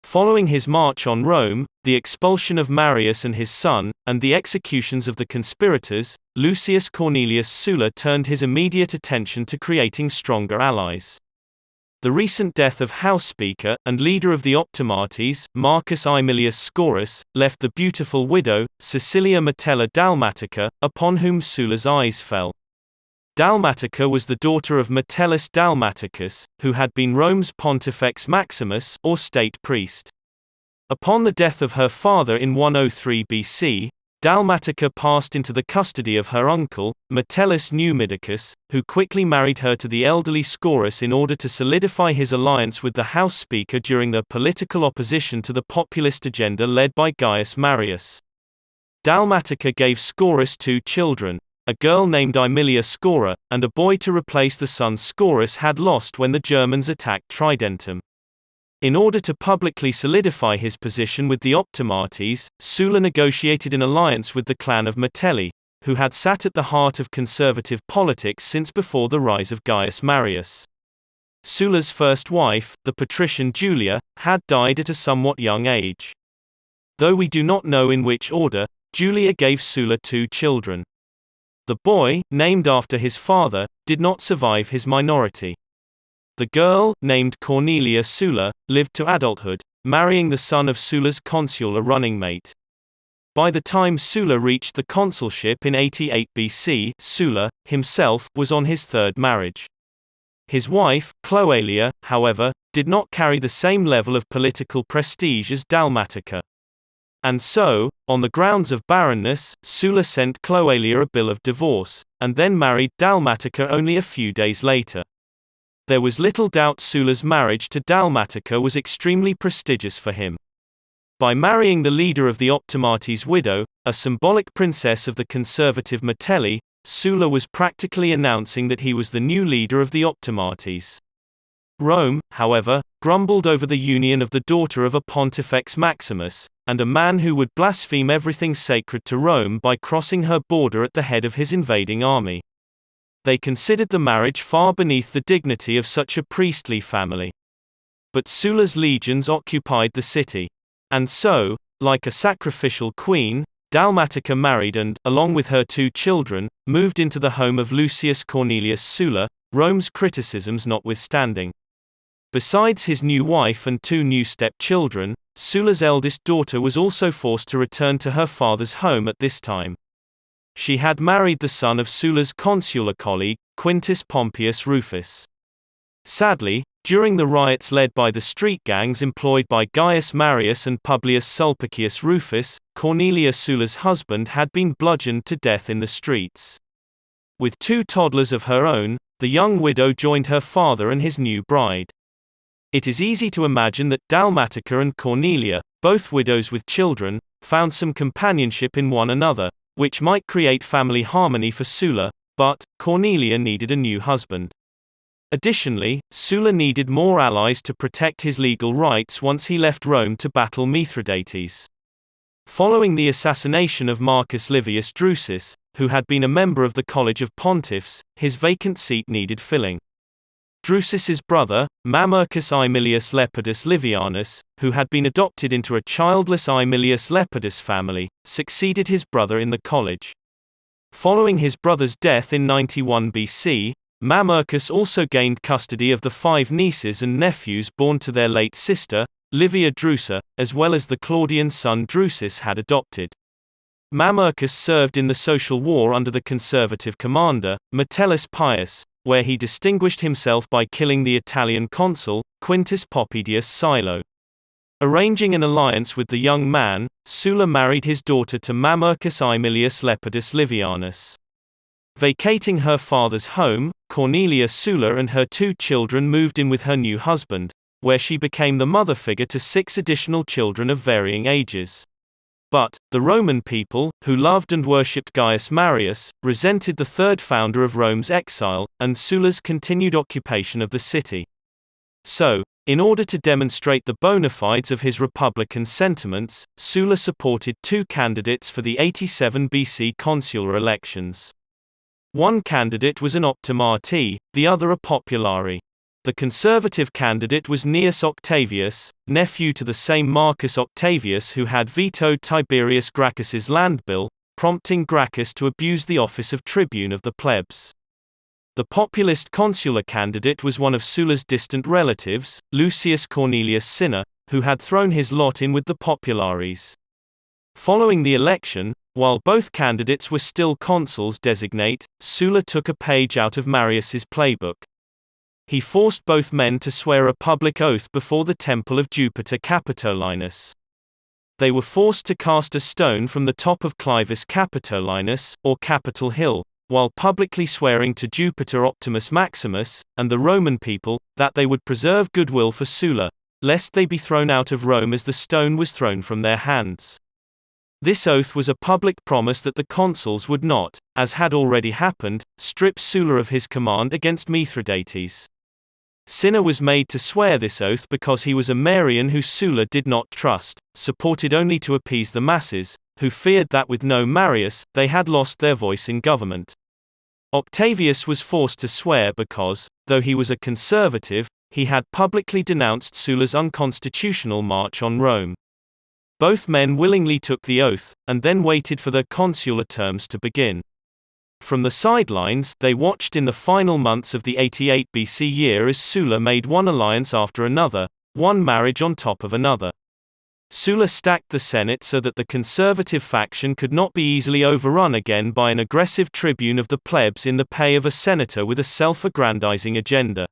Following his march on Rome, the expulsion of Marius and his son, and the executions of the conspirators, Lucius Cornelius Sulla turned his immediate attention to creating stronger allies. The recent death of House Speaker and leader of the Optimates, Marcus Aemilius Scaurus, left the beautiful widow, Caecilia Metella Dalmatica, upon whom Sulla's eyes fell. Dalmatica was the daughter of Metellus Dalmaticus, who had been Rome's Pontifex Maximus, or state priest. Upon the death of her father in 103 BC, Dalmatica passed into the custody of her uncle, Metellus Numidicus, who quickly married her to the elderly Scaurus in order to solidify his alliance with the House Speaker during their political opposition to the populist agenda led by Gaius Marius. Dalmatica gave Scaurus 2 children, a girl named Aemilia Scora, and a boy to replace the son Scaurus had lost when the Germans attacked Tridentum. In order to publicly solidify his position with the Optimates, Sulla negotiated an alliance with the clan of Metelli, who had sat at the heart of conservative politics since before the rise of Gaius Marius. Sulla's first wife, the patrician Julia, had died at a somewhat young age. Though we do not know in which order, Julia gave Sulla 2 children. The boy, named after his father, did not survive his minority. The girl, named Cornelia Sulla, lived to adulthood, marrying the son of Sulla's consular running mate. By the time Sulla reached the consulship in 88 BC, Sulla, himself, was on his 3rd marriage. His wife, Cloelia, however, did not carry the same level of political prestige as Dalmatica. And so, on the grounds of barrenness, Sulla sent Cloelia a bill of divorce, and then married Dalmatica only a few days later. There was little doubt Sulla's marriage to Dalmatica was extremely prestigious for him. By marrying the leader of the Optimates' widow, a symbolic princess of the conservative Metelli, Sulla was practically announcing that he was the new leader of the Optimates. Rome, however, grumbled over the union of the daughter of a Pontifex Maximus, and a man who would blaspheme everything sacred to Rome by crossing her border at the head of his invading army. They considered the marriage far beneath the dignity of such a priestly family. But Sulla's legions occupied the city. And so, like a sacrificial queen, Dalmatica married and, along with her 2 children, moved into the home of Lucius Cornelius Sulla, Rome's criticisms notwithstanding. Besides his new wife and 2 new stepchildren, Sulla's eldest daughter was also forced to return to her father's home at this time. She had married the son of Sulla's consular colleague, Quintus Pompeius Rufus. Sadly, during the riots led by the street gangs employed by Gaius Marius and Publius Sulpicius Rufus, Cornelia Sulla's husband had been bludgeoned to death in the streets. With 2 toddlers of her own, the young widow joined her father and his new bride. It is easy to imagine that Dalmatica and Cornelia, both widows with children, found some companionship in one another, which might create family harmony for Sulla, but Cornelia needed a new husband. Additionally, Sulla needed more allies to protect his legal rights once he left Rome to battle Mithridates. Following the assassination of Marcus Livius Drusus, who had been a member of the College of Pontiffs, his vacant seat needed filling. Drusus's brother, Mamercus Aemilius Lepidus Livianus, who had been adopted into a childless Aemilius Lepidus family, succeeded his brother in the college. Following his brother's death in 91 BC, Mamercus also gained custody of the 5 nieces and nephews born to their late sister, Livia Drusa, as well as the Claudian son Drusus had adopted. Mamercus served in the Social War under the conservative commander, Metellus Pius, where he distinguished himself by killing the Italian consul, Quintus Popedius Silo. Arranging an alliance with the young man, Sulla married his daughter to Mamercus Aemilius Lepidus Livianus. Vacating her father's home, Cornelia Sulla and her 2 children moved in with her new husband, where she became the mother figure to 6 additional children of varying ages. But, the Roman people, who loved and worshipped Gaius Marius, resented the 3rd founder of Rome's exile, and Sulla's continued occupation of the city. So, in order to demonstrate the bona fides of his republican sentiments, Sulla supported 2 candidates for the 87 BC consular elections. One candidate was an optimate, the other a populari. The conservative candidate was Gnaeus Octavius, nephew to the same Marcus Octavius who had vetoed Tiberius Gracchus's land bill, prompting Gracchus to abuse the office of tribune of the plebs. The populist consular candidate was one of Sulla's distant relatives, Lucius Cornelius Sulla, who had thrown his lot in with the populares. Following the election, while both candidates were still consuls designate, Sulla took a page out of Marius's playbook. He forced both men to swear a public oath before the temple of Jupiter Capitolinus. They were forced to cast a stone from the top of Clivus Capitolinus, or Capitol Hill, while publicly swearing to Jupiter Optimus Maximus, and the Roman people, that they would preserve goodwill for Sulla, lest they be thrown out of Rome as the stone was thrown from their hands. This oath was a public promise that the consuls would not, as had already happened, strip Sulla of his command against Mithridates. Cinna was made to swear this oath because he was a Marian who Sulla did not trust, supported only to appease the masses, who feared that with no Marius, they had lost their voice in government. Octavius was forced to swear because, though he was a conservative, he had publicly denounced Sulla's unconstitutional march on Rome. Both men willingly took the oath, and then waited for their consular terms to begin. From the sidelines, they watched in the final months of the 88 BC year as Sulla made one alliance after another, one marriage on top of another. Sulla stacked the Senate so that the conservative faction could not be easily overrun again by an aggressive tribune of the plebs in the pay of a senator with a self-aggrandizing agenda.